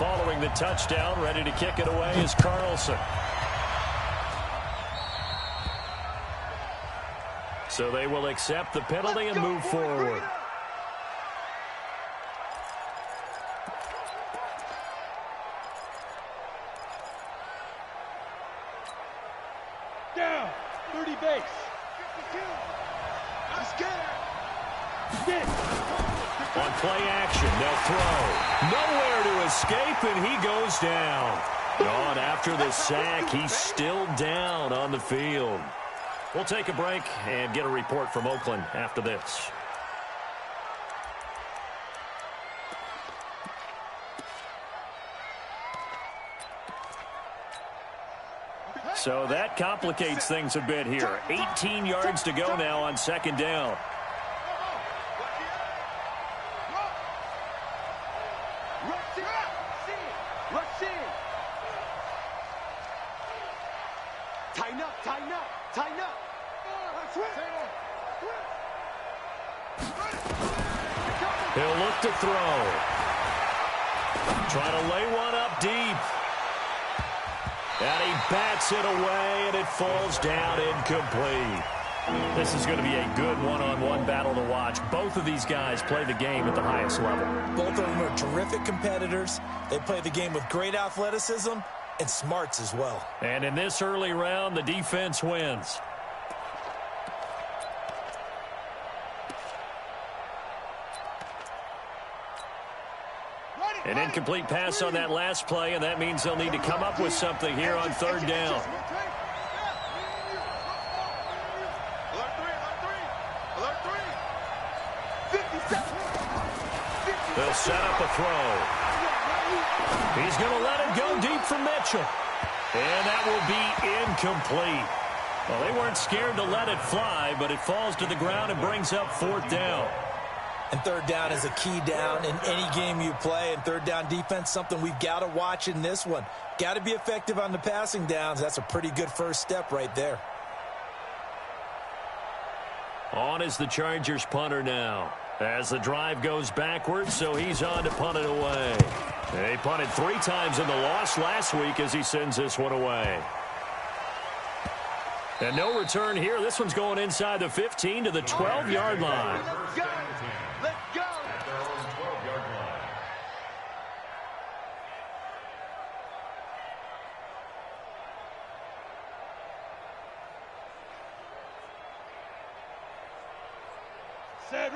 following the touchdown. Ready to kick it away is Carlson. So they will accept the penalty and move forward. Down, 30 base. Let's get it. On play action, they'll throw. Nowhere to escape, and he goes down. On after the sack, he's still down on the field. We'll take a break and get a report from Oakland after this. So that complicates things a bit here. 18 yards to go now on second down. Tighten up, tighten up, tighten up. He'll look to throw. Trying to lay one up deep. And he bats it away, and it falls down incomplete. This is going to be a good one-on-one battle to watch. Both of these guys play the game at the highest level. Both of them are terrific competitors. They play the game with great athleticism and smarts as well. And in this early round, the defense wins. An incomplete pass on that last play, and that means they'll need to come up with something here on third down. They'll set up a throw. He's going to let it go deep for Mitchell. And that will be incomplete. Well, they weren't scared to let it fly, but it falls to the ground and brings up fourth down. And third down is a key down in any game you play. And third down defense, something we've got to watch in this one. Got to be effective on the passing downs. That's a pretty good first step right there. On is the Chargers punter now. As the drive goes backwards, so he's on to punt it away. They punted 3 times in the loss last week as he sends this one away. And no return here. This one's going inside the 15 to the 12-yard line. Let's go. Let's go.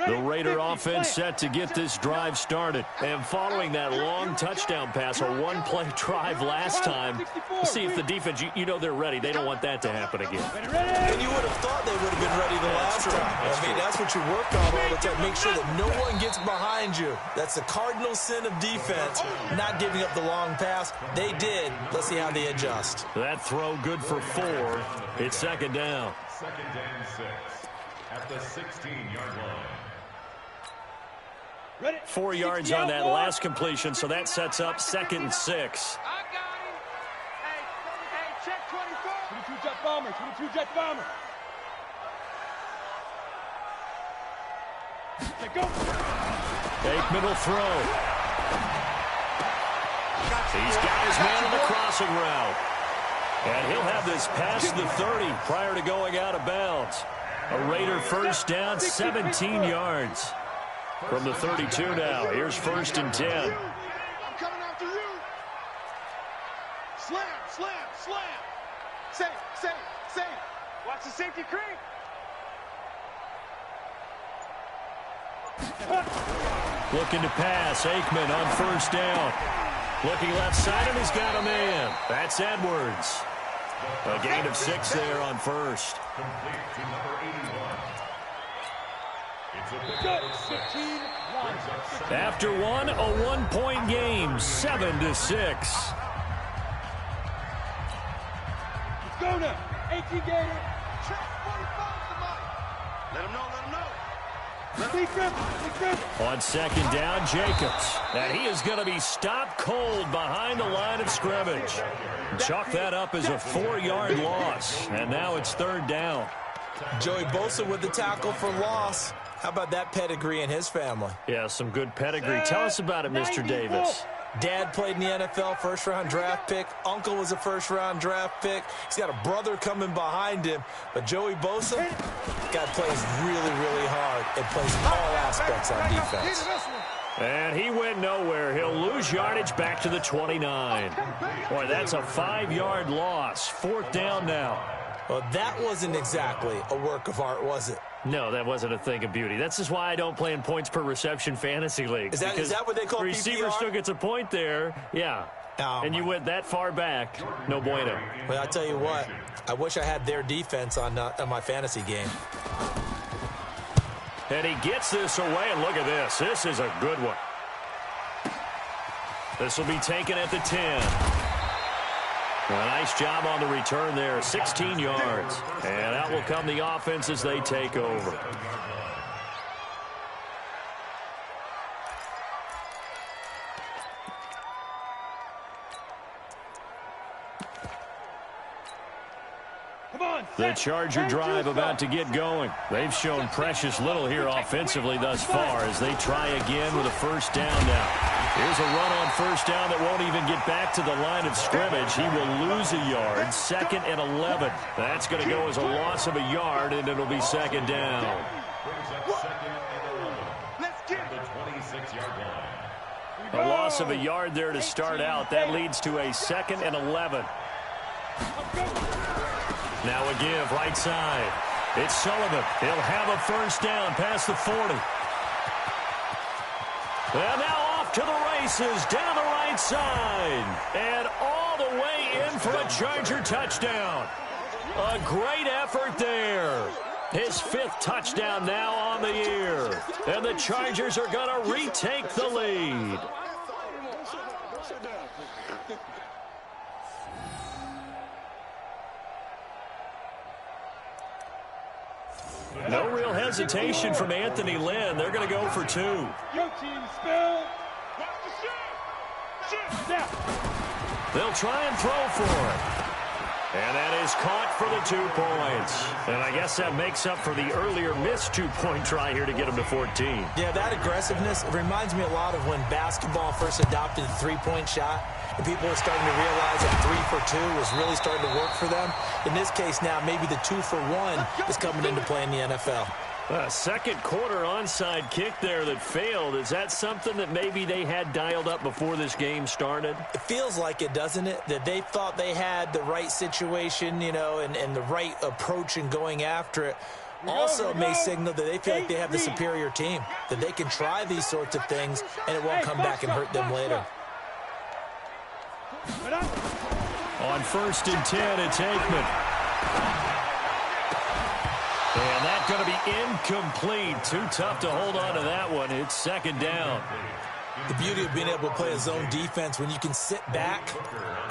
The Raider offense set to get this drive started. And following that long touchdown pass, a one-play drive last time, we'll see if the defense, you know they're ready. They don't want that to happen again. And you would have thought they would have been ready the last time. That's what you work on all the time. Make sure that no one gets behind you. That's the cardinal sin of defense, not giving up the long pass. They did. Let's see how they adjust. That throw good for 4. It's second down. Second and 6 at the 16-yard line. 4 yards on that last completion, so that sets up second and 6. I got him. Hey, check 24. 22 jet bomber, 22 jet bomber. Let go. Aikman will throw. He's got his man on the crossing route. And he'll have this past the 30 prior to going out of bounds. A Raider first down, 17 yards. From the 32 now, here's first and 10. I'm coming after you. Slam, slam, slam. Safe. Watch the safety creep. Looking to pass, Aikman on first down. Looking left side, and he's got a man. That's Edwards. A gain of 6 there on first. Complete to number 81. It's a big Good. number 6. 15 lines. After one, a 1-point game, 7-6. Let's go now. 18 Gator. Check 45 to Mike. Let him know. Big grip. On second down, Jacobs. And he is going to be stopped cold behind the line of scrimmage. Chalk that up as a 4-yard loss. And now it's third down. Joey Bosa with the tackle for loss. How about that pedigree in his family? Yeah, some good pedigree. Tell us about it, Mr. Davis. Dad played in the NFL, first-round draft pick. Uncle was a first-round draft pick. He's got a brother coming behind him. But Joey Bosa, guy plays really, really hard and plays all aspects on defense. And he went nowhere. He'll lose yardage back to the 29. Boy, that's a 5-yard loss. 4th down now. Well, that wasn't exactly a work of art, was it? No, that wasn't a thing of beauty. That's just why I don't play in points per reception fantasy leagues. Is that what they call PPR? The receiver still gets a point there. Yeah. Oh, and you went that far back. No bueno. Well, I tell you what. I wish I had their defense on my fantasy game. And he gets this away, and look at this. This is a good one. This will be taken at the 10. A nice job on the return there, 16 yards. And out will come the offense as they take over. The Charger drive about to get going. They've shown precious little here offensively thus far as they try again with a first down now. Here's a run on first down that won't even get back to the line of scrimmage. He will lose a yard, 2nd and 11. That's going to go as a loss of a yard, and it'll be 2nd down. A loss of a yard there to start out. That leads to a 2nd and 11. Now a give, right side. It's Sullivan. He'll have a first down past the 40. And now off to the races, down the right side. And all the way in for a Charger touchdown. A great effort there. His 5th touchdown now on the year. And the Chargers are going to retake the lead. No real hesitation from Anthony Lynn. They're going to go for 2. Your team spell. They'll try and throw for it. And that is caught for the 2 points. And I guess that makes up for the earlier missed 2-point try here to get him to 14. Yeah, that aggressiveness, it reminds me a lot of when basketball first adopted the 3-point shot. And people were starting to realize that 3 for 2 was really starting to work for them. In this case now, maybe the 2 for 1 is coming into play in the NFL. Second quarter onside kick there that failed. Is that something that maybe they had dialed up before this game started? It feels like it, doesn't it? That they thought they had the right situation, you know, and the right approach in going after it. Also may signal that they feel like they have the superior team, that they can try these sorts of things and it won't come back and hurt them later. On 1st and 10, it's Aikman. And that's going to be incomplete. Too tough to hold on to that one. It's 2nd down. The beauty of being able to play a zone defense, when you can sit back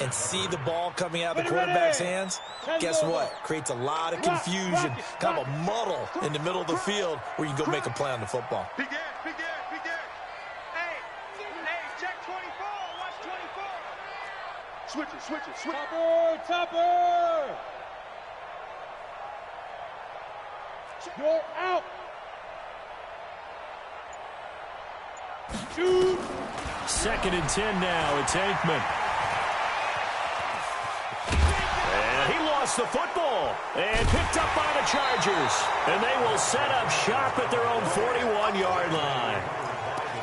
and see the ball coming out of the quarterback's hands, guess what? Creates a lot of confusion, kind of a muddle in the middle of the field where you can go make a play on the football. Hey, check 24. Watch 24. Switch it. Topper. You're out. Shoot. 2nd and 10 now. It's Aikman. And he lost the football. And picked up by the Chargers. And they will set up shop at their own 41-yard line.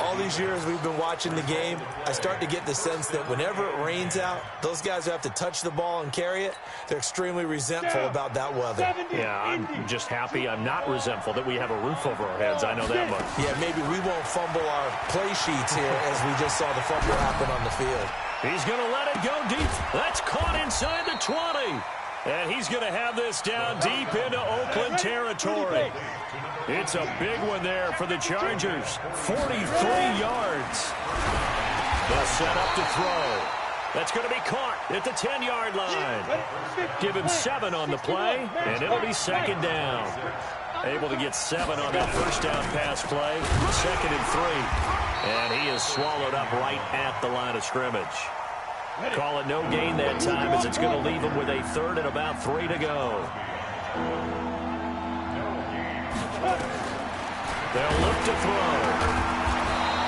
All these years we've been watching the game, I start to get the sense that whenever it rains out, those guys who have to touch the ball and carry it, they're extremely resentful about that weather. Yeah, I'm just happy I'm not resentful that we have a roof over our heads. I know that much. Yeah, maybe we won't fumble our play sheets here as we just saw the fumble happen on the field. He's going to let it go deep. That's caught inside the 20. And he's going to have this down deep into Oakland territory. It's a big one there for the Chargers. 43 yards. They'll set up to throw. That's going to be caught at the 10-yard line. Give him 7 on the play, and it'll be 2nd down. Able to get 7 on that first down pass play. 2nd and 3. And he is swallowed up right at the line of scrimmage. Call it no gain that time as it's going to leave him with a 3rd and about 3 to go. They'll look to throw.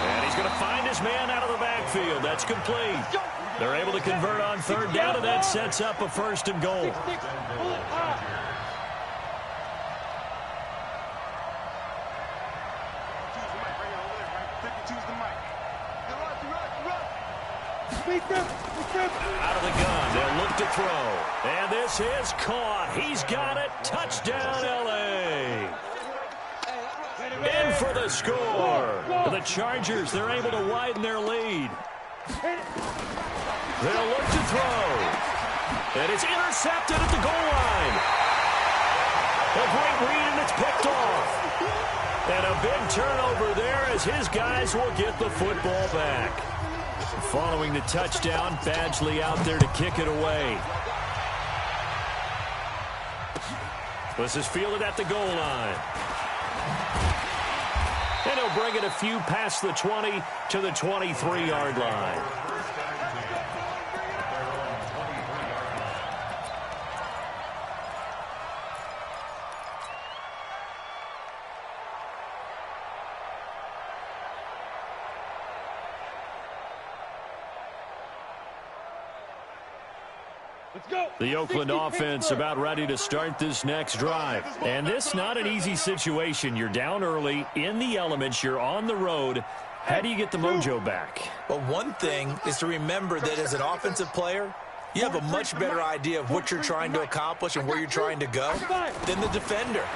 And he's going to find his man out of the backfield. midfield. That's complete. They're able to convert on third down, and that sets up a 1st and goal. Out of the gun, they'll look to throw. And this is caught. He's got it. Touchdown, L.A. In for the score. The Chargers, they're able to widen their lead. They'll look to throw. And it's intercepted at the goal line. A great read, and it's picked off. And a big turnover there as his guys will get the football back. Following the touchdown, Badgley out there to kick it away. This is fielded at the goal line. And he'll bring it a few past the 20 to the 23-yard line. The Oakland offense about ready to start this next drive. And this not an easy situation. You're down early, in the elements, you're on the road. How do you get the mojo back? Well, one thing is to remember that as an offensive player, you have a much better idea of what you're trying to accomplish and where you're trying to go than the defender.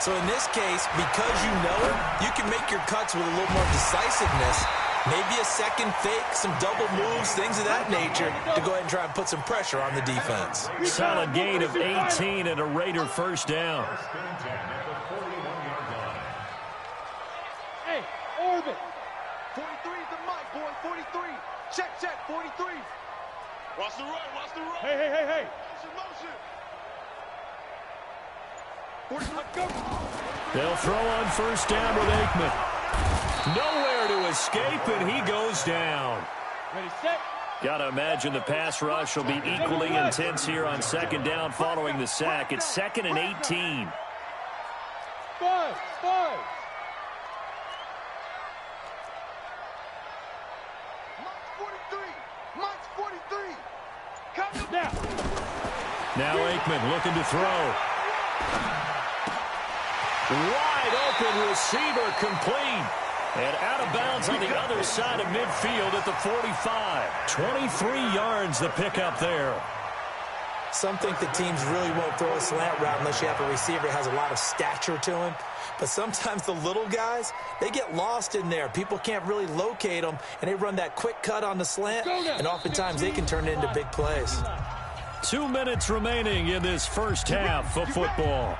So in this case, because you know it, you can make your cuts with a little more decisiveness. Maybe a second fake, some double moves, things of that nature to go ahead and try and put some pressure on the defense. Solid gain of 18 and a Raider 1st down. Hey, Orbit. 43 is the mic, boy. 43. Check, 43. Watch the run, watch the run. Hey. Motion. Let's go. They'll throw on 1st down with Aikman. Nowhere to escape, and he goes down. Ready, set. Got to imagine the pass rush will be equally intense here on 2nd down following the sack. It's 2nd and 18. Five. Mike's 43. Come now. Now Aikman looking to throw. Wide open receiver complete. And out of bounds on the other side of midfield at the 45. 23 yards the pickup there. Some think that teams really won't throw a slant route unless you have a receiver that has a lot of stature to him. But sometimes the little guys, they get lost in there. People can't really locate them, and they run that quick cut on the slant, and oftentimes they can turn it into big plays. 2 minutes remaining in this first half of football.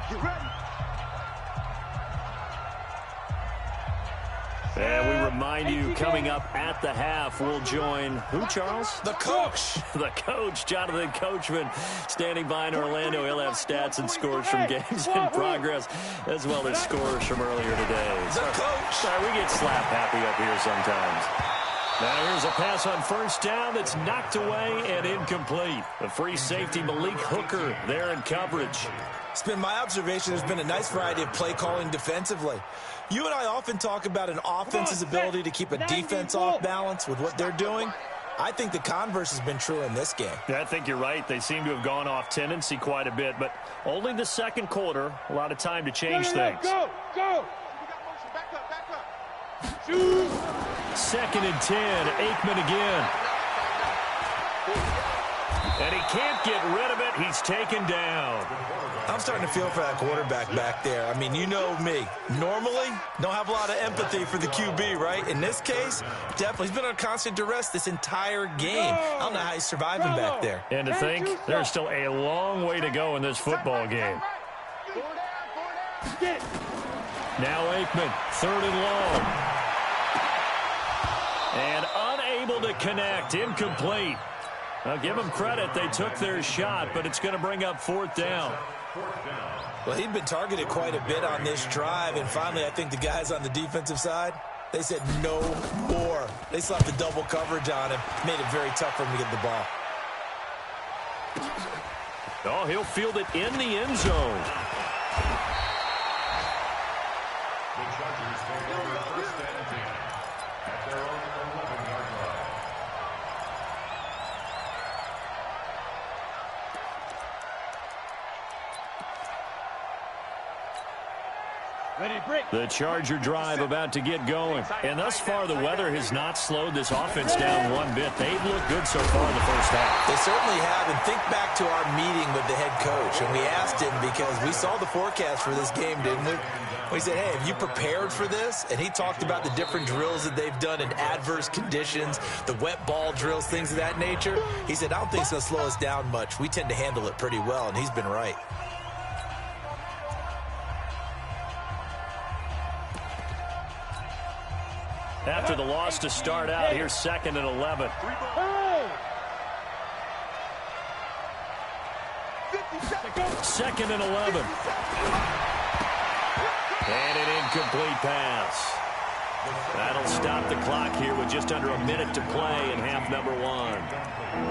And we remind you, coming up at the half, we'll join who, Charles? The coach. The coach, Jonathan Coachman, standing by in Orlando. He'll have stats and scores from games in progress, as well as scores from earlier today. The coach. Sorry, we get slap happy up here sometimes. Now here's a pass on 1st down that's knocked away and incomplete. The free safety, Malik Hooker, there in coverage. It's been my observation there's been a nice variety of play calling defensively. You and I often talk about an offense's ability to keep a defense off balance with what they're doing. I think the converse has been true in this game. Yeah, I think you're right. They seem to have gone off tendency quite a bit, but only the 2nd quarter, a lot of time to change things. Go! Back up. Shoot! 2nd and 10, Aikman again. And he can't get rid of it. He's taken down. I'm starting to feel for that quarterback back there. I mean, you know me. Normally, don't have a lot of empathy for the QB, right? In this case, definitely. He's been under constant duress this entire game. I don't know how he's surviving back there. And to think, there's still a long way to go in this football game. Now Aikman, 3rd and long. And unable to connect, incomplete. Now, give them credit. They took their shot, but it's going to bring up 4th down. Well, he'd been targeted quite a bit on this drive, and finally I think the guys on the defensive side, they said no more. They slapped the double coverage on him, made it very tough for him to get the ball. Oh, he'll field it in the end zone. The Charger drive about to get going. And thus far, the weather has not slowed this offense down one bit. They've looked good so far in the first half. They certainly have. And think back to our meeting with the head coach. And we asked him, because we saw the forecast for this game, didn't we? We said, hey, have you prepared for this? And he talked about the different drills that they've done in adverse conditions, the wet ball drills, things of that nature. He said, I don't think it's going to slow us down much. We tend to handle it pretty well, and he's been right. After the loss to start out, here's 2nd and 11. Second and 11. And an incomplete pass. That'll stop the clock here with just under a minute to play in half number 1.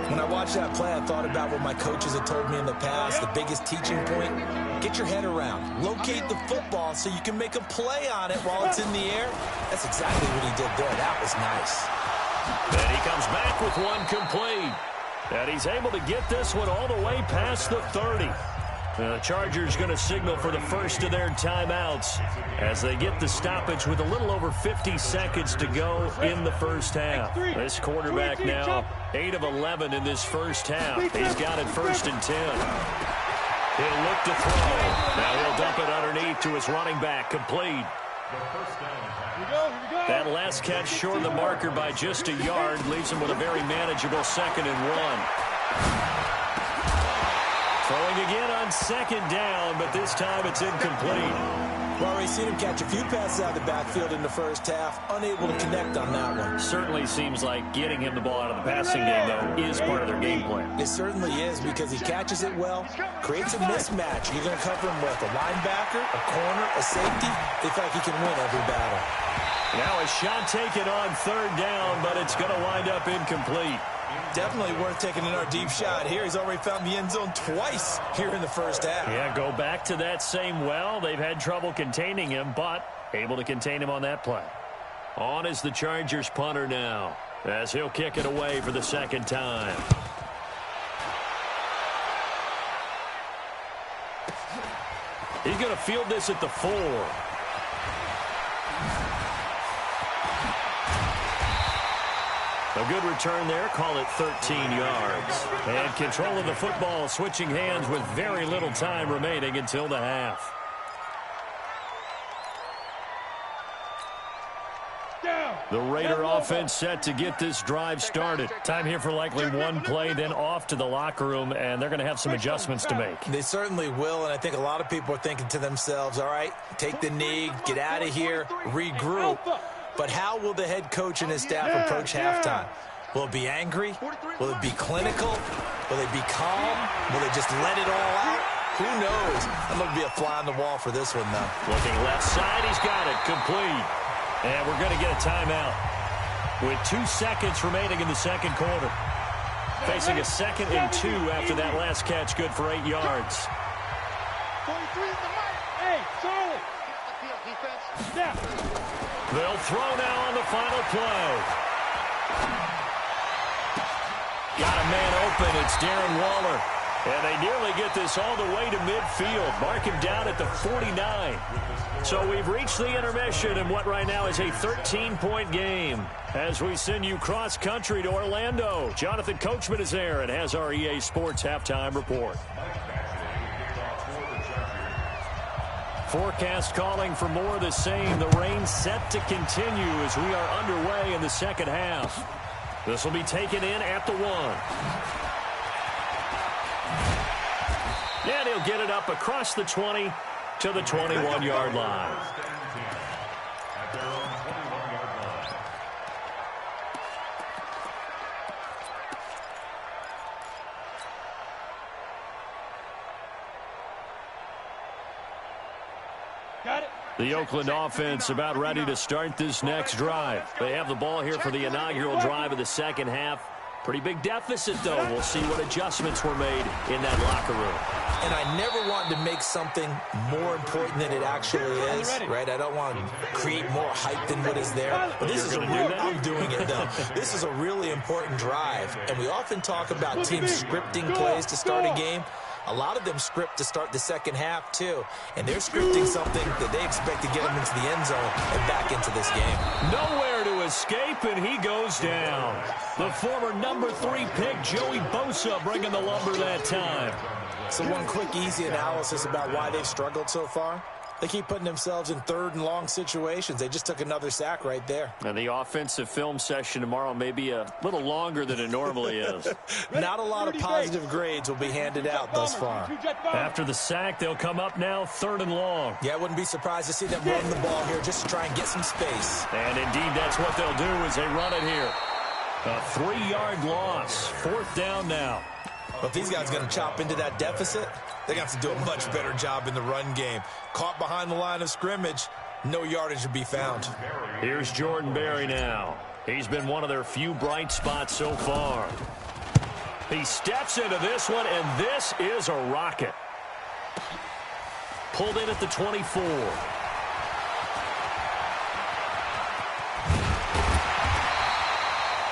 When I watched that play, I thought about what my coaches had told me in the past. The biggest teaching point, get your head around. Locate the football so you can make a play on it while it's in the air. That's exactly what he did there. That was nice. And he comes back with one complete. And he's able to get this one all the way past the 30. The Chargers going to signal for the first of their timeouts as they get the stoppage with a little over 50 seconds to go in the first half. This quarterback now 8 of 11 in this first half. He's got it 1st and 10. He'll look to throw. Now he'll dump it underneath to his running back. Complete. That last catch short of the marker by just a yard leaves him with a very manageable 2nd and 1. Throwing again on 2nd down, but this time it's incomplete. Well, we've seen him catch a few passes out of the backfield in the first half, unable to connect on that one. Certainly seems like getting him the ball out of the passing game, though, is part of their game plan. It certainly is, because he catches it well, creates a mismatch. You're going to cover him with a linebacker, a corner, a safety. They feel like he can win every battle. Now a shot taken on 3rd down, but it's going to wind up incomplete. Definitely worth taking another deep shot here. He's already found the end zone twice here in the first half. Yeah, go back to that same well. They've had trouble containing him, but able to contain him on that play. On is the Chargers punter now, as he'll kick it away for the 2nd time. He's going to field this at the 4. A good return there, call it 13 yards. And control of the football, switching hands with very little time remaining until the half. The Raider offense set to get this drive started. Time here for likely one play, then off to the locker room, and they're going to have some adjustments to make. They certainly will, and I think a lot of people are thinking to themselves, all right, take the knee, get out of here, regroup. But how will the head coach and his staff approach halftime? Will it be angry? Will it be clinical? Will they be calm? Will they just let it all out? Who knows? I'm going to be a fly on the wall for this one, though. Looking left side, he's got it. Complete. And we're going to get a timeout with 2 seconds remaining in the second quarter. Facing a 2nd and 2 after that last catch, good for 8 yards. 23 is the mic. Hey, Charlie. Defense. They'll throw now on the final play. Got a man open. It's Darren Waller. And they nearly get this all the way to midfield. Mark him down at the 49. So we've reached the intermission in what right now is a 13-point game. As we send you cross-country to Orlando, Jonathan Coachman is there and has our EA Sports halftime report. Forecast calling for more of the same. The rain set to continue as we are underway in the second half. This will be taken in at the 1. And he'll get it up across the 20 to the 21-yard line. The Oakland offense about ready to start this next drive. They have the ball here for the inaugural drive of the second half. Pretty big deficit, though. We'll see what adjustments were made in that locker room. And I never wanted to make something more important than it actually is, right? I don't want to create more hype than what is there. But this is a real, I'm doing it, though. This is a really important drive. And we often talk about teams scripting plays to start a game. A lot of them script to start the second half, too. And they're scripting something that they expect to get them into the end zone and back into this game. Nowhere to escape, and he goes down. The former number 3 pick, Joey Bosa, bringing the lumber that time. So one quick, easy analysis about why they've struggled so far. They keep putting themselves in third and long situations. They just took another sack right there. And the offensive film session tomorrow may be a little longer than it normally is. Not a lot of positive grades will be handed out thus far. After the sack, they'll come up now 3rd and long. Yeah, I wouldn't be surprised to see them run the ball here just to try and get some space. And indeed, that's what they'll do as they run it here. A 3-yard loss. 4th down now. But if these guys are going to chop into that deficit, they're going to have to do a much better job in the run game. Caught behind the line of scrimmage, no yardage to be found. Here's Jordan Berry now. He's been one of their few bright spots so far. He steps into this one, and this is a rocket. Pulled in at the 24.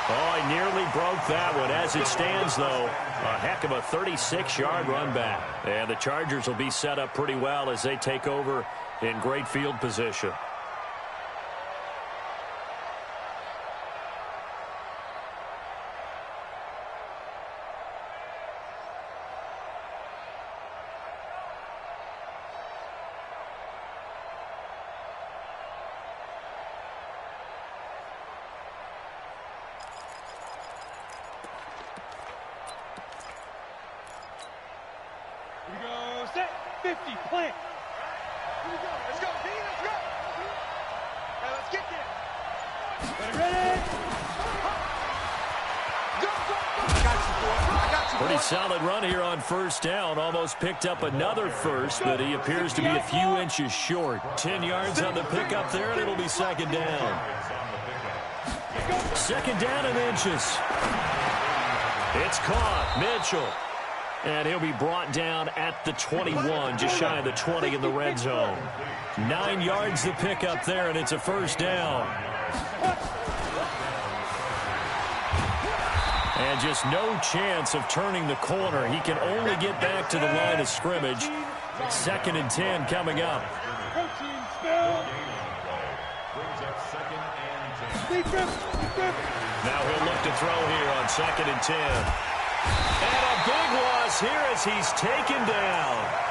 Oh, he nearly broke that one. As it stands, though, a heck of a 36-yard run back. And the Chargers will be set up pretty well as they take over in great field position. Here we go, set, 50, plant. Here we go, let's go, D, let's go. Now let's get there. Ready? Go, go, go. I got you, boy. I got you, boy. Pretty solid run here on 1st down. Almost picked up another first, but he appears to be a few inches short. 10 yards on the pickup there, and it'll be 2nd down. 2nd down and inches. It's caught. Mitchell. And he'll be brought down at the 21, just shy of the 20 in the red zone. 9 yards to pick up there, and it's a 1st down. And just no chance of turning the corner. He can only get back to the line of scrimmage. 2nd and 10 coming up. Now he'll look to throw here on 2nd and 10. And a big loss here as he's taken down.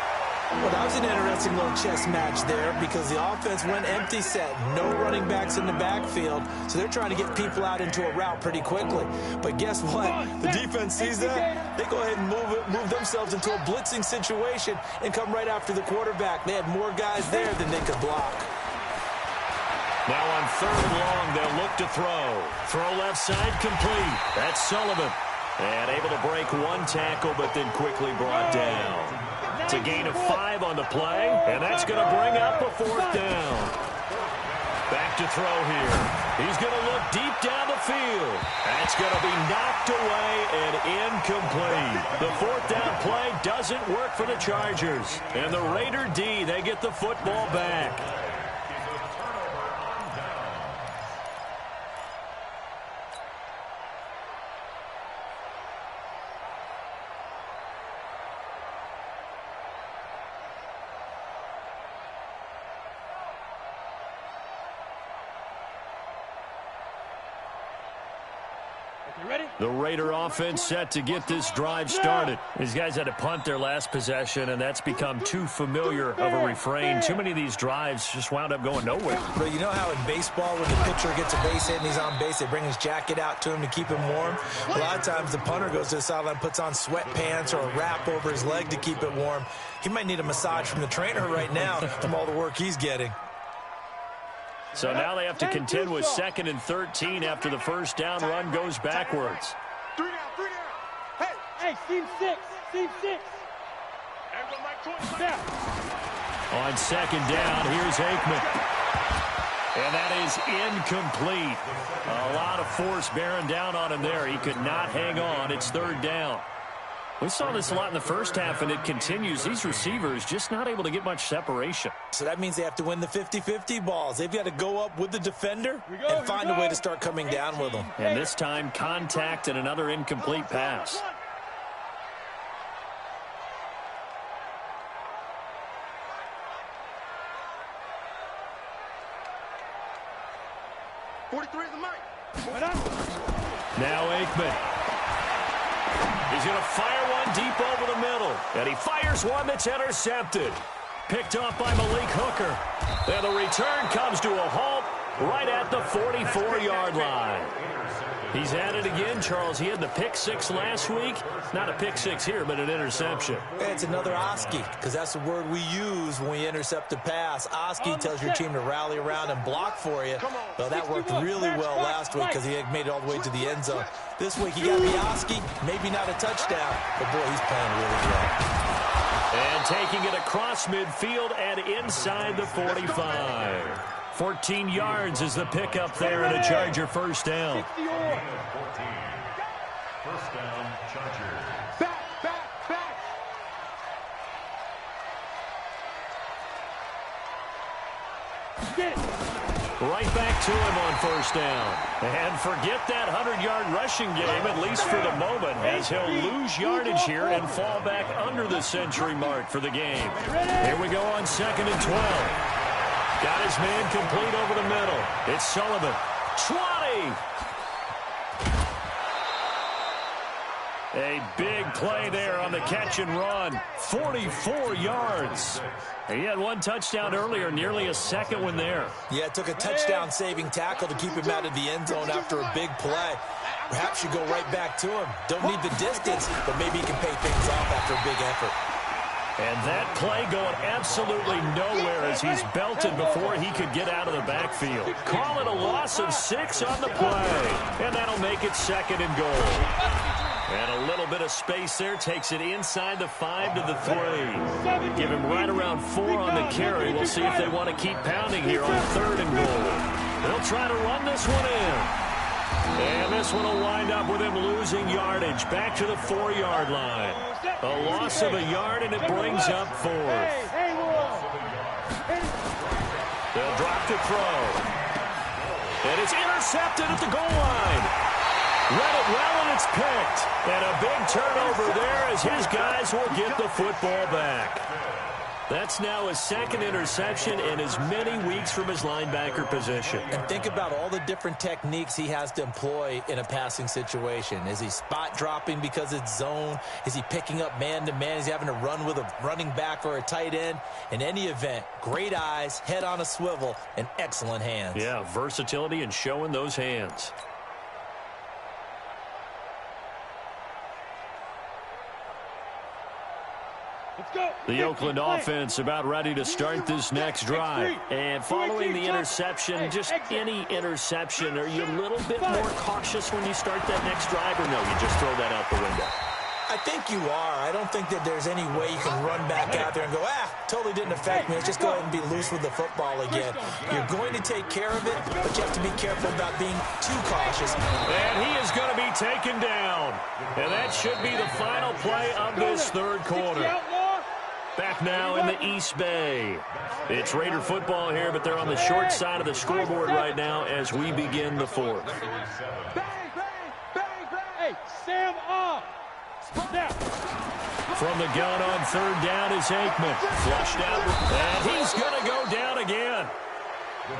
Well, that was an interesting little chess match there because the offense went empty set. No running backs in the backfield, so they're trying to get people out into a route pretty quickly. But guess what? The defense sees that. They go ahead and move themselves into a blitzing situation and come right after the quarterback. They had more guys there than they could block. Now on 3rd and long, they'll look to throw. Throw left side complete. That's Sullivan. And able to break one tackle, but then quickly brought down. It's a gain of 5 on the play, and that's going to bring up a 4th down. Back to throw here. He's going to look deep down the field. That's going to be knocked away and incomplete. The 4th down play doesn't work for the Chargers. And the Raider D, they get the football back. The Raider offense set to get this drive started. These guys had to punt their last possession, and that's become too familiar of a refrain. Too many of these drives just wound up going nowhere. But you know how in baseball, when the pitcher gets a base hit and he's on base, they bring his jacket out to him to keep him warm? A lot of times the punter goes to the sideline, puts on sweatpants or a wrap over his leg to keep it warm. He might need a massage from the trainer right now from all the work he's getting. So now they have to contend with 2nd and 13 after the 1st down run goes backwards. 3 down, 3 down. Hey, team 6, team 6. Down. On 2nd down, here's Aikman. And that is incomplete. A lot of force bearing down on him there. He could not hang on. It's 3rd down. We saw this a lot in the first half, and it continues. These receivers just not able to get much separation. So that means they have to win the 50-50 balls. They've got to go up with the defender and find a way to start coming down with them. And this time, contact and another incomplete pass. 43 is the mic. Now Aikman. He's going to fire one deep over the middle. And he fires one that's intercepted. Picked off by Malik Hooker. And the return comes to a halt right at the 44-yard line. He's at it again, Charles. He had the pick six last week. Not a pick six here, but an interception. It's another Oski, because that's the word we use when we intercept a pass. Oski tells your team to rally around and block for you. Well, that worked really well last week because he had made it all the way to the end zone. This week he got the Oski, maybe not a touchdown, but boy, he's playing really well. And taking it across midfield and inside the 45. 14 yards is the pickup there and a Charger first down. 14. First down, Chargers. Back. Right back to him on first down. And forget that 100-yard rushing game, at least for the moment, as he'll lose yardage here and fall back under the century mark for the game. Here we go on 2nd and 12. Got his man complete over the middle. It's Sullivan. 20. A big play there on the catch and run. 44 yards. He had one touchdown earlier, nearly a second one there. Yeah, it took a touchdown-saving tackle to keep him out of the end zone after a big play. Perhaps you go right back to him. Don't need the distance, but maybe he can pay things off after a big effort. And that play going absolutely nowhere as he's belted before he could get out of the backfield. Call it a loss of 6 on the play. And that'll make it 2nd and goal. And a little bit of space there takes it inside the 5 to the 3. Give him right around 4 on the carry. We'll see if they want to keep pounding here on 3rd and goal. They'll try to run this one in. And this one will wind up with him losing yardage back to the 4-yard line. A loss of a yard, and it brings up 4th. They'll drop to throw. And it's intercepted at the goal line. Read it well, and it's picked. And a big turnover there as his guys will get the football back. That's now his 2nd interception in as many weeks from his linebacker position. And think about all the different techniques he has to employ in a passing situation. Is he spot dropping because it's zone? Is he picking up man-to-man? Is he having to run with a running back or a tight end? In any event, great eyes, head on a swivel, and excellent hands. Yeah, versatility and showing those hands. The Oakland offense about ready to start this next drive. And following the interception, just any interception, are you a little bit more cautious when you start that next drive, or no, you just throw that out the window? I think you are. I don't think that there's any way you can run back out there and go, totally didn't affect me. Let's just go ahead and be loose with the football again. You're going to take care of it, but you have to be careful about being too cautious. And he is going to be taken down. And that should be the final play of this 3rd quarter. Back now in the East Bay. It's Raider football here, but they're on the short side of the scoreboard right now as we begin the 4th. Hey, Sam off. From the gun on 3rd down is Aikman. Flushed out, and he's going to go down again.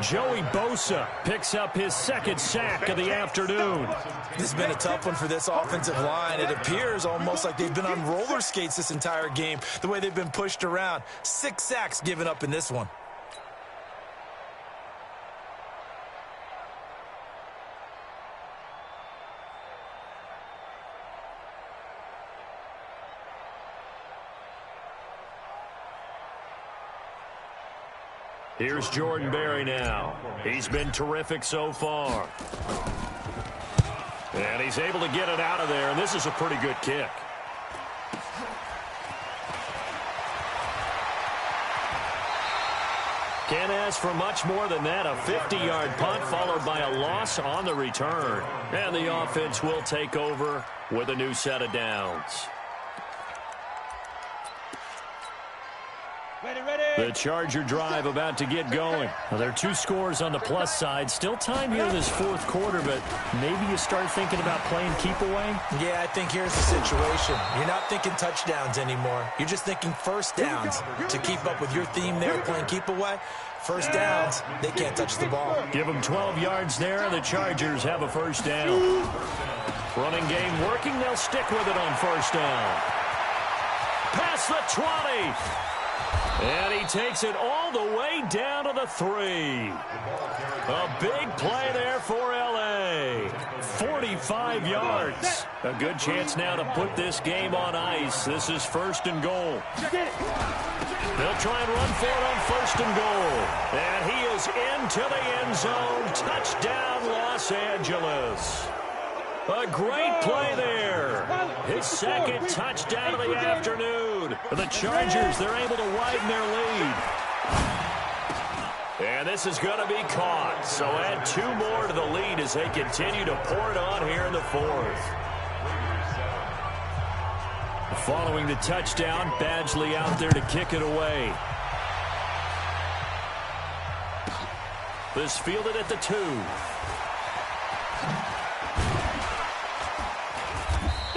Joey Bosa picks up his 2nd sack of the afternoon. This has been a tough one for this offensive line. It appears almost like they've been on roller skates this entire game, the way they've been pushed around. 6 sacks given up in this one. Here's Jordan Berry now. He's been terrific so far. And he's able to get it out of there, and this is a pretty good kick. Can't ask for much more than that. A 50-yard punt followed by a loss on the return. And the offense will take over with a new set of downs. Ready. The Charger drive about to get going. Well, there are 2 scores on the plus side. Still time here in this fourth quarter, but maybe you start thinking about playing keep away? Yeah, I think here's the situation. You're not thinking touchdowns anymore. You're just thinking first downs. To keep up with your theme there, playing keep away, first downs, they can't touch the ball. Give them 12 yards there, and the Chargers have a first down. Running game working. They'll stick with it on first down. Past the 20. And he takes it all the way down to the 3. A big play there for L.A. 45 yards. A good chance now to put this game on ice. This is first and goal. They'll try and run for it on first and goal. And he is into the end zone. Touchdown, Los Angeles. A great play there. His second touchdown of the afternoon. The Chargers, they're able to widen their lead. And this is going to be caught. So add 2 more to the lead as they continue to pour it on here in the fourth. Following the touchdown, Badgley out there to kick it away. This fielded at the 2.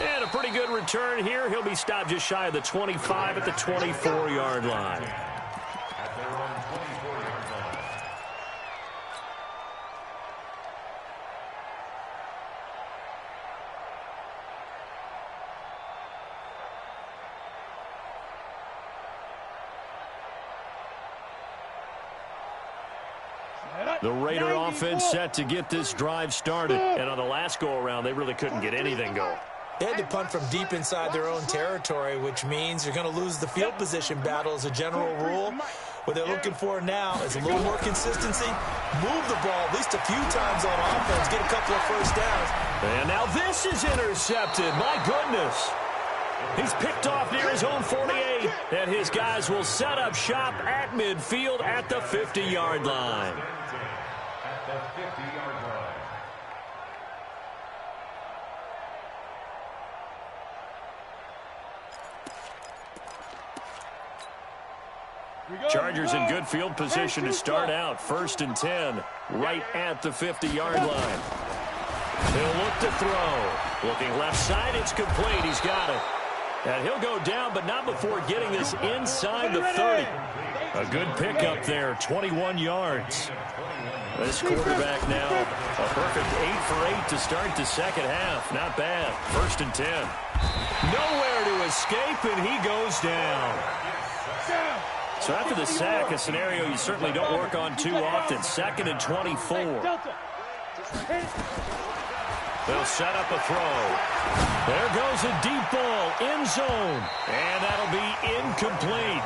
And a pretty good return here. He'll be stopped just shy of the 25 at the 24-yard line. At their own 24-yard line. The Raider offense set to get this drive started. And on the last go-around, they really couldn't get anything going. They had to punt from deep inside their own territory, which means you're going to lose the field position battle as a general rule. What they're looking for now is a little more consistency, move the ball at least a few times on offense, get a couple of first downs. And now this is intercepted. My goodness. He's picked off near his own 48, and his guys will set up shop at midfield at the 50-yard line. At the 50-yard line. Chargers in good field position to start out. First and 10, right at the 50-yard line. He'll look to throw. Looking left side, it's complete. He's got it. And he'll go down, but not before getting this inside the 30. A good pickup there, 21 yards. This quarterback now, a perfect 8 for 8 to start the second half. Not bad. First and 10. Nowhere to escape, and he goes down. So after the sack, a scenario you certainly don't work on too often. Second and 24. They'll set up a throw. There goes a deep ball, end zone, and that'll be incomplete.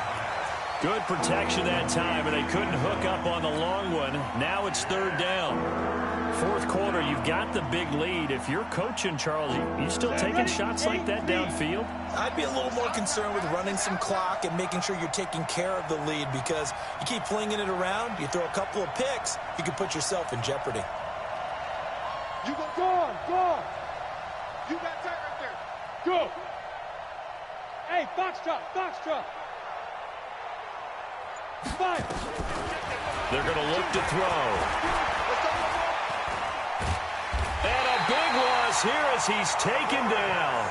Good protection that time, and they couldn't hook up on the long one. Now it's third down. Fourth quarter, you've got the big lead. If you're coaching, Charles, you still taking shots like that downfield? I'd be a little more concerned with running some clock and making sure you're taking care of the lead, because you keep flinging it around, you throw a couple of picks, you can put yourself in jeopardy. You go on, go on. You got that right there. Go. Hey, foxtrot, foxtrot. Fire. They're going to look to throw. And a big loss here as he's taken down.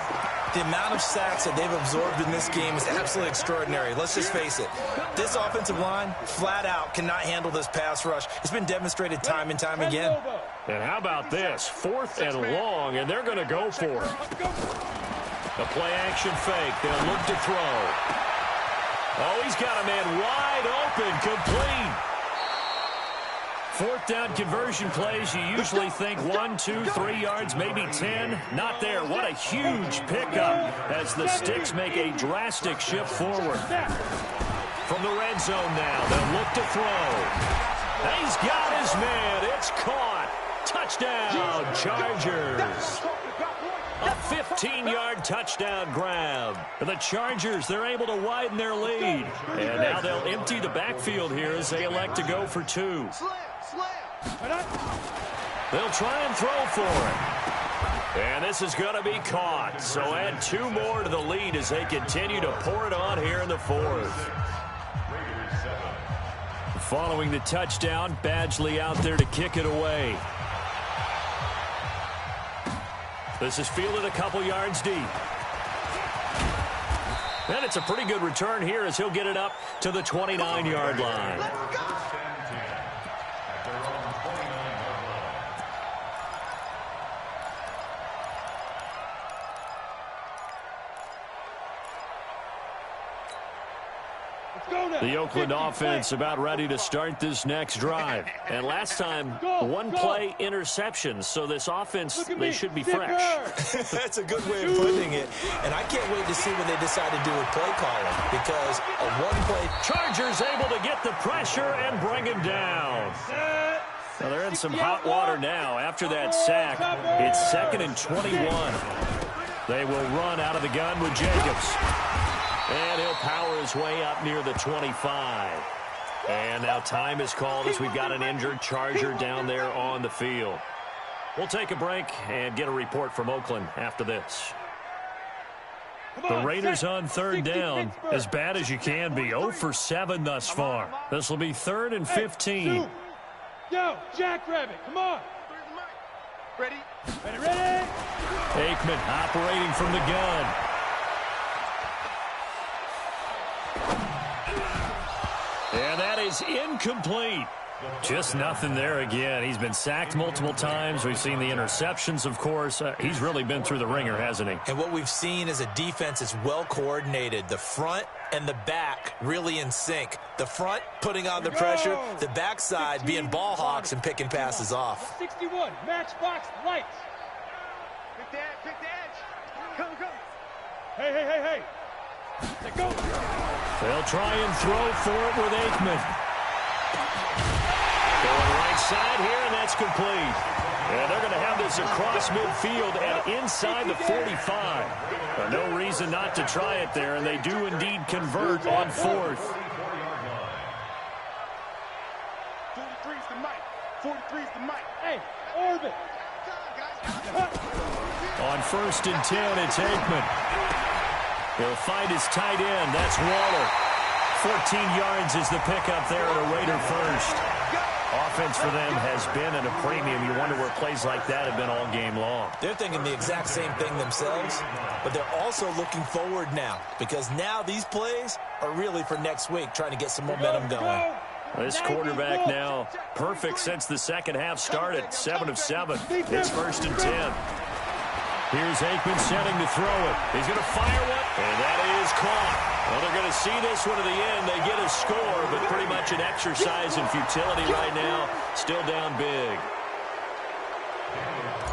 The amount of sacks that they've absorbed in this game is absolutely extraordinary. Let's just face it. This offensive line, flat out, cannot handle this pass rush. It's been demonstrated time and time again. And how about this? Fourth and long, and they're going to go for it. A play-action fake. They'll look to throw. Oh, he's got a man wide open, complete. Fourth down conversion plays, you usually think 1, 2, 3 yards, maybe 10. Not there. What a huge pickup as the Sticks make a drastic shift forward. From the red zone now, they'll look to throw. He's got his man. It's caught. Touchdown, Chargers. A 15-yard touchdown grab. The Chargers, they're able to widen their lead. And now they'll empty the backfield here as they elect to go for 2. They'll try and throw for it. And this is going to be caught. So add 2 more to the lead as they continue to pour it on here in the fourth. Raiders 7. Following the touchdown, Badgley out there to kick it away. This is fielded a couple yards deep. And it's a pretty good return here as he'll get it up to the 29-yard line. The Oakland offense about ready to start this next drive. And last time, one-play interception. So this offense, they should be fresh. That's a good way of putting it. And I can't wait to see what they decide to do with play calling. Because a one-play... Chargers able to get the pressure and bring him down. Well, they're in some hot water now. After that sack, it's 2nd and 21. They will run out of the gun with Jacobs. And he'll power his way up near the 25. And now time is called as we've got an injured Charger down there on the field. We'll take a break and get a report from Oakland after this. The Raiders on third down, as bad as you can be. 0 for 7 thus far. This will be 3rd and 15. Yo, Jackrabbit, come on. Ready? Ready? Aikman operating from the gun. And that is incomplete. Just nothing there again. He's been sacked multiple times. We've seen the interceptions, of course. He's really been through the ringer, hasn't he? And what we've seen is a defense that's well coordinated. The front and the back really in sync. The front putting on the pressure. The backside being ball hawks and picking passes off. 61, matchbox lights. Pick the edge. Come. Hey. Let go. They'll try and throw for it with Aikman. Going right side here, and that's complete. And they're going to have this across midfield and inside the 45. No reason not to try it there, and they do indeed convert on 4th. 43's the mic. 43's the mic. Hey, orbit. On 1st and 10, it's Aikman. He'll find his tight end. That's Waller. 14 yards is the pickup there at a Raider first. Offense for them has been at a premium. You wonder where plays like that have been all game long. They're thinking the exact same thing themselves, but they're also looking forward now because now these plays are really for next week, trying to get some momentum going. This quarterback now perfect since the second half started. 7 of 7. It's 1st and 10. Here's Aikman setting to throw it. He's going to fire one, and that is caught. Well, they're going to see this one to the end. They get a score, but pretty much an exercise in futility right now. Still down big.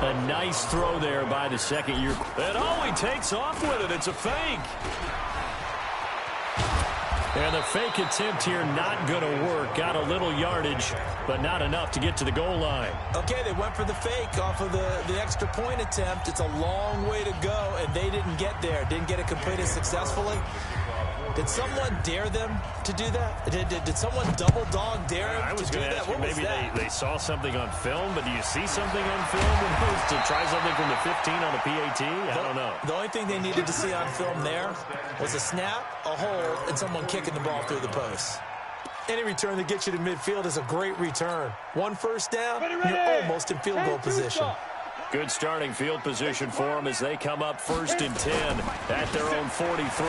A nice throw there by the second-year. And he takes off with it. It's a fake. And the fake attempt here not going to work. Got a little yardage, but not enough to get to the goal line. Okay, they went for the fake off of the extra point attempt. It's a long way to go, and they didn't get there. Didn't get it completed successfully. Did someone dare them to do that? Did someone double dog dare them to do that? What was that? Maybe they saw something on film, but do you see something on film to try something from the 15 on the PAT? I don't know. The only thing they needed to see on film there was a snap, a hold, and someone kicking the ball through the post. Any return that gets you to midfield is a great return. 1 first down, you're almost in field goal position. Good starting field position for them as they come up 1st and 10 at their own 43.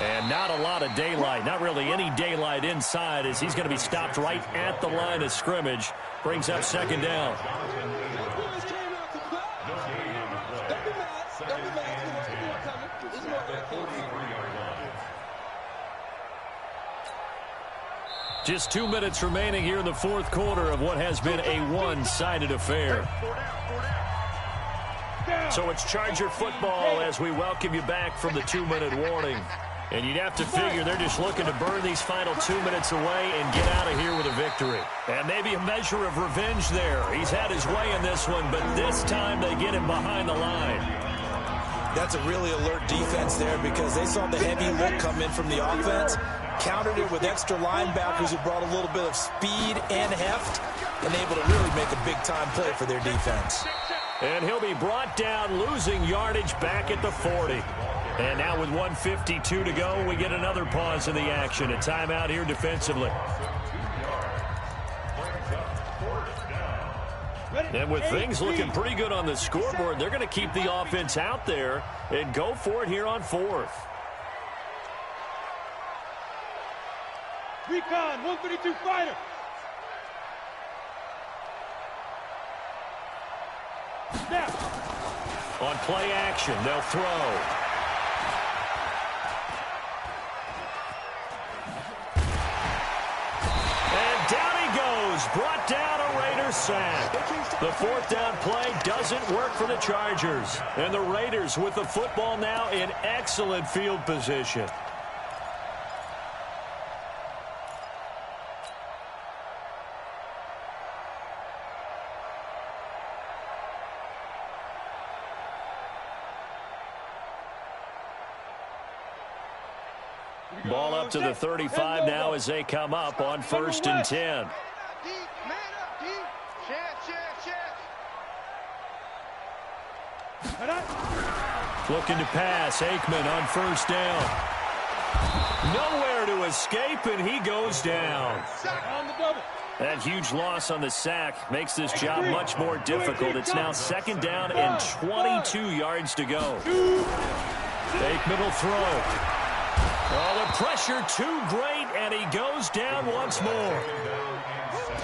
And not a lot of daylight, not really any daylight inside as he's going to be stopped right at the line of scrimmage. Brings up 2nd down. Just 2 minutes remaining here in the 4th quarter of what has been a one-sided affair. So it's Charger football as we welcome you back from the 2-minute warning. And you'd have to figure they're just looking to burn these final 2 minutes away and get out of here with a victory. And maybe a measure of revenge there. He's had his way in this one, but this time they get him behind the line. That's a really alert defense there because they saw the heavy look come in from the offense, countered it with extra linebackers who brought a little bit of speed and heft, and able to really make a big-time play for their defense. And he'll be brought down, losing yardage back at the 40. And now with 1:52 to go, we get another pause in the action. A timeout here defensively. And with things looking pretty good on the scoreboard, they're going to keep the offense out there and go for it here on 4th. Recon, 132 fighter. Snap. On play action, they'll throw. And down he goes, brought down a Raiders sack. The 4th down play doesn't work for the Chargers. And the Raiders with the football now in excellent field position. Ball up to the 35 now as they come up on 1st and 10. Looking to pass. Aikman on 1st down. Nowhere to escape, and he goes down. That huge loss on the sack makes this job much more difficult. It's now 2nd down and 22 yards to go. Aikman will throw. Oh, the pressure too great, and he goes down once more.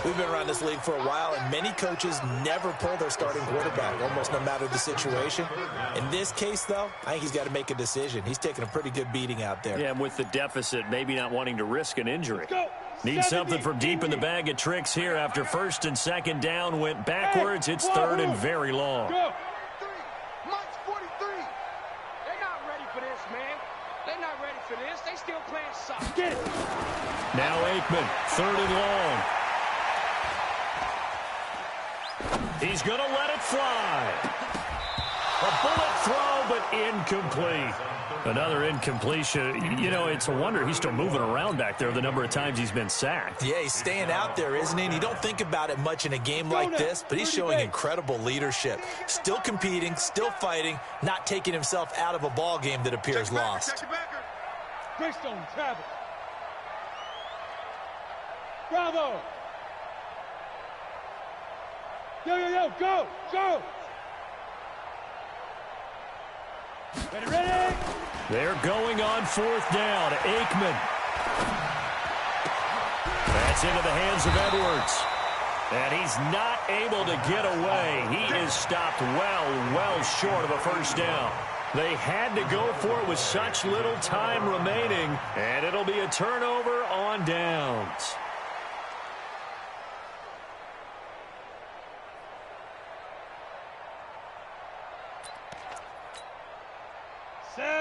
We've been around this league for a while, and many coaches never pull their starting quarterback, almost no matter the situation. In this case, though, I think he's got to make a decision. He's taking a pretty good beating out there. Yeah, and with the deficit, maybe not wanting to risk an injury. Needs something from deep in the bag of tricks here after 1st and 2nd down went backwards. It's 3rd and very long. Mike's 43. They're not ready for this, man. They're not ready for this. They still playing soccer. Get it. Now Aikman, 3rd and long. He's going to let it fly. A bullet throw, but incomplete. Another incompletion. You know, it's a wonder he's still moving around back there the number of times he's been sacked. Yeah, he's staying out there, isn't he? And you don't think about it much in a game like this, but he's showing incredible leadership. Still competing, still fighting, not taking himself out of a ball game that appears lost. Greystone, travel. Bravo. Yo, go, go. Ready. They're going on 4th down. Aikman. That's into the hands of Edwards. And he's not able to get away. He is stopped well short of a 1st down. They had to go for it with such little time remaining, and it'll be a turnover on downs.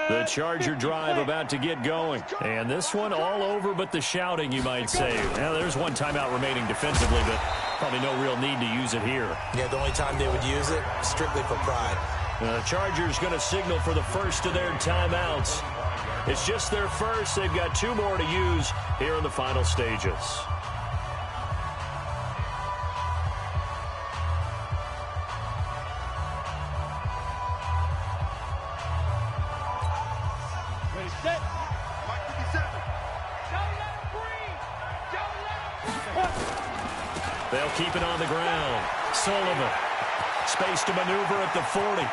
The Charger drive about to get going. And this one all over but the shouting, you might say. Now, there's one timeout remaining defensively, but probably no real need to use it here. Yeah, the only time they would use it, strictly for pride. The Chargers going to signal for the first of their timeouts. It's just their first. They've got 2 more to use here in the final stages. They'll keep it on the ground. Sullivan. Space to maneuver at the 40.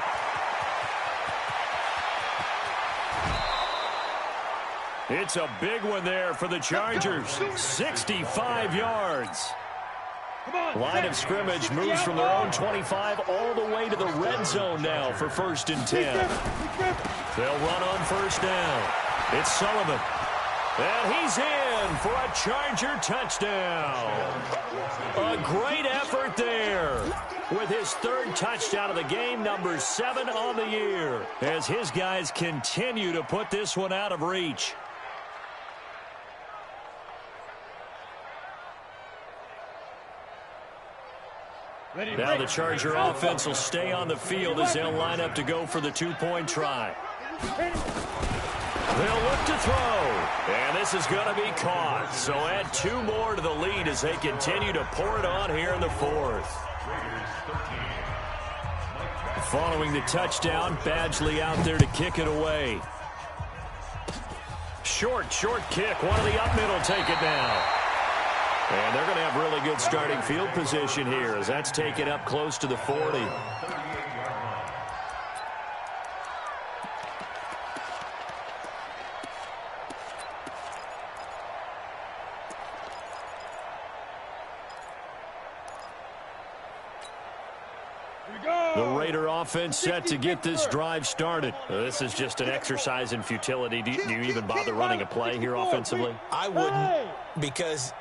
It's a big one there for the Chargers. 65 yards. Line of scrimmage moves from their own 25 all the way to the red zone now for 1st and 10. They'll run on 1st down. It's Sullivan. And he's in for a Charger touchdown. A great effort there with his 3rd touchdown of the game, number 7 on the year, as his guys continue to put this one out of reach. Now the Charger offense will stay on the field as they'll line up to go for the 2-point try. They'll look to throw, and this is going to be caught. So add 2 more to the lead as they continue to pour it on here in the 4th. Following the touchdown, Badgley out there to kick it away. short kick. One of the up middle take it down. And they're going to have really good starting field position here as that's taken up close to the 40. The Raider offense set to get this drive started. This is just an exercise in futility. Do you even bother running a play here offensively? I wouldn't, because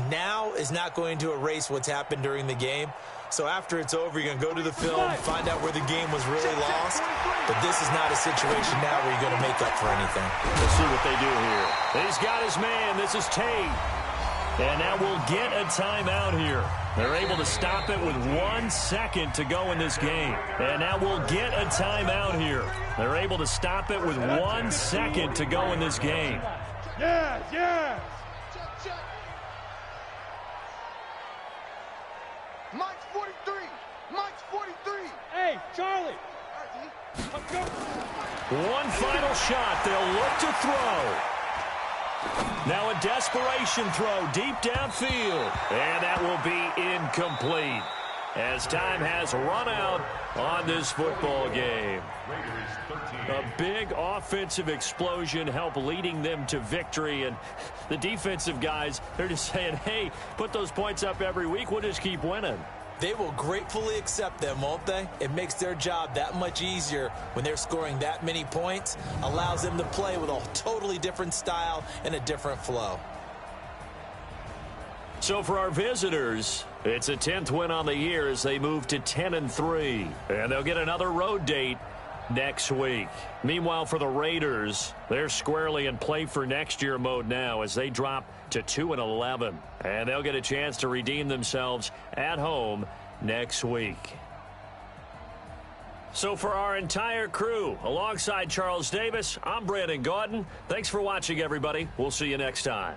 now is not going to erase what's happened during the game. So after it's over, you're going to go to the film, find out where the game was really lost. But this is not a situation now where you're going to make up for anything. Let's see what they do here. He's got his man. This is Tate. And now we'll get a timeout here. They're able to stop it with 1 second to go in this game. And now we'll get a timeout here. They're able to stop it with 1 second to go in this game. Yes, yes. Mike's 43. Mike's 43. Hey, Charlie. Let's go. One final shot. They'll look to throw. Now a desperation throw deep downfield. And that will be incomplete as time has run out on this football game. A big offensive explosion helped leading them to victory. And the defensive guys, they're just saying, hey, put those points up every week. We'll just keep winning. They will gratefully accept them, won't they? It makes their job that much easier when they're scoring that many points. Allows them to play with a totally different style and a different flow. So for our visitors, it's a 10th win on the year as they move to 10-3. And they'll get another road date next week. Meanwhile, for the Raiders, they're squarely in play for next year mode now as they drop to 2-11. And they'll get a chance to redeem themselves at home next week. So for our entire crew, alongside Charles Davis, I'm Brandon Gaudin. Thanks for watching, everybody. We'll see you next time.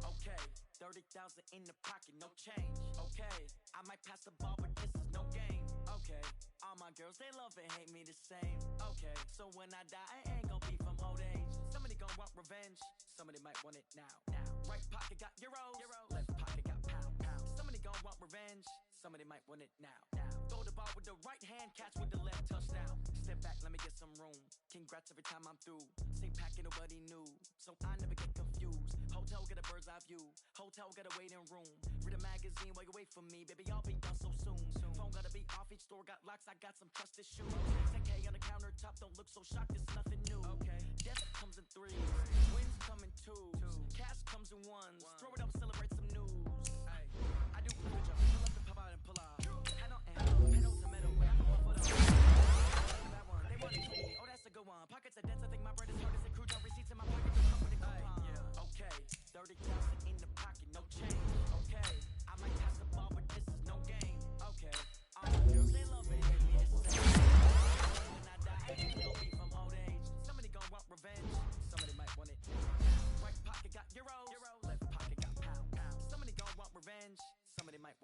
Okay, 30,000 in the pocket, no change. Okay, I might pass the ball, but this is no game. Okay, all my girls, they love and hate me the same. Okay, so when I die, I ain't gon' be from old age. Somebody gon' want revenge, somebody might want it now. Right pocket got euros, left pocket got pounds. Somebody gon' want revenge, somebody might want it now. Throw the ball with the right hand, catch with the left, touchdown. Step back, let me get some room. Congrats every time I'm through. Same packet, nobody knew, so I never get confused. Hotel get a bird's eye view. Hotel got a waiting room. Read a magazine while you wait for me, baby. I'll be done so soon. Phone gotta be off. Each store got locks. I got some trusted shoes. 10K on the countertop. Don't look so shocked. It's nothing new. Okay. Death comes in threes. Wins come in twos. Cash comes in ones. Throw it up, celebrate some news. Ay. I do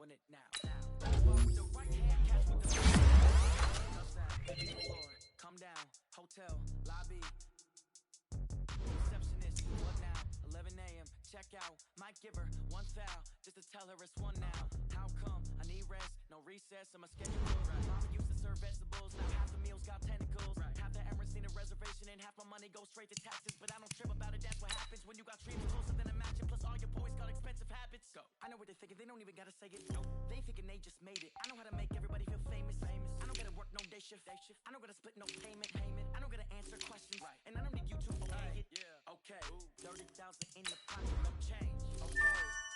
when it now. With the right hand, catch with the left. Floor, come down, hotel, lobby. Receptionist, what now? 11 a.m. Check out. Might give her one foul just to tell her it's one now. How come? I need rest, no recess in my schedule. Mama used to serve vegetables, now half the meals got tentacles. Half the Emirates need a reservation and half my money goes straight to taxes. But I don't trip about it, that's what happens when you got treated closer than a match. And plus all your boys got expensive habits. Go. I know what they're thinking, they don't even gotta say it. Nope. They thinking they just made it. I know how to make everybody feel famous. I don't gotta work no day shift. I don't gotta split no payment. I don't gotta answer questions. And I don't need you to okay it. Okay, 30,000 in the pocket, no change. Okay.